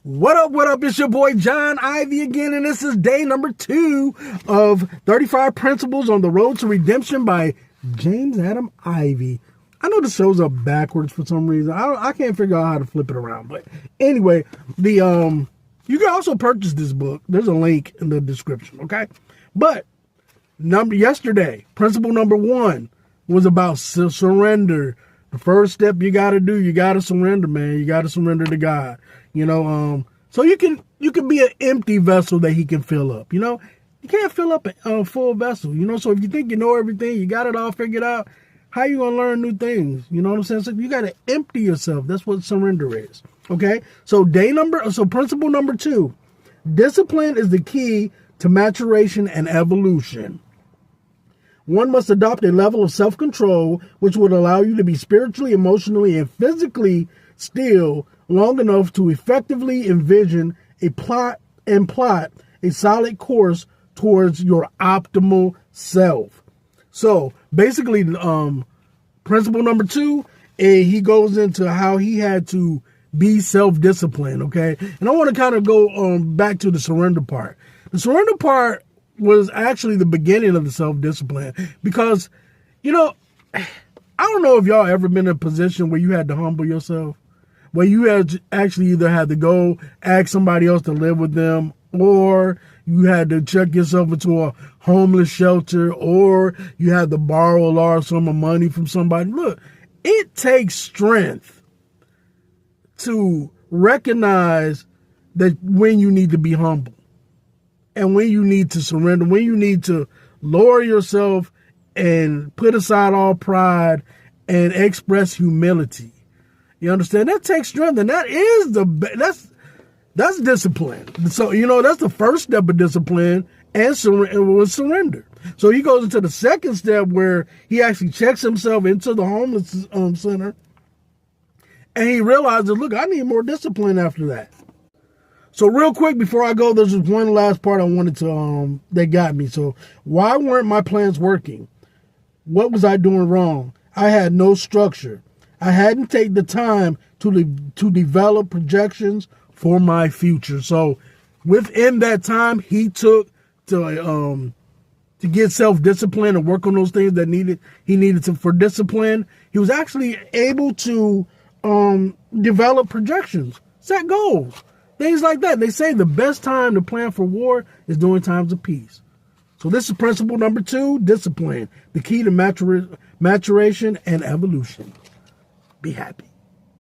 What up, what up? It's your boy John Ivy again, and this is day number 2 of 35 Principles on the Road to Redemption by James Adam Ivy. I know the shows are backwards for some reason. I can't figure out how to flip it around. But anyway, you can also purchase this book. There's a link in the description, okay? But yesterday, principle number 1 was about surrender. The first step you got to do, you got to surrender, man. You got to surrender to God. So you can be an empty vessel that he can fill up. You can't fill up a full vessel. So if you think you know everything, you got it all figured out, how you going to learn new things? You know what I'm saying? So you got to empty yourself. That's what surrender is. Okay. So principle number 2, discipline is the key to maturation and evolution. One must adopt a level of self-control which would allow you to be spiritually, emotionally, and physically still long enough to effectively envision plot a solid course towards your optimal self. So basically, principle number 2, he goes into how he had to be self-disciplined, okay? And I want to kind of go back to the surrender part. The surrender part was actually the beginning of the self-discipline because, I don't know if y'all ever been in a position where you had to humble yourself, where you had actually either had to go ask somebody else to live with them, or you had to check yourself into a homeless shelter, or you had to borrow a large sum of money from somebody. Look, it takes strength to recognize that when you need to be humble and when you need to surrender, when you need to lower yourself and put aside all pride and express humility. You understand? That takes strength, and that's discipline. So, that's the first step of discipline, and surrender. So he goes into the second step where he actually checks himself into the homeless center, and he realizes, look, I need more discipline after that. So real quick, before I go, there's just one last part I wanted to, that got me. So why weren't my plans working? What was I doing wrong? I had no structure. I hadn't taken the time to develop projections for my future. So within that time he took to get self-discipline and work on those things that he needed to for discipline, he was actually able to develop projections, set goals, things like that. They say the best time to plan for war is during times of peace. So this is principle number 2, discipline, the key to maturation and evolution. Be happy.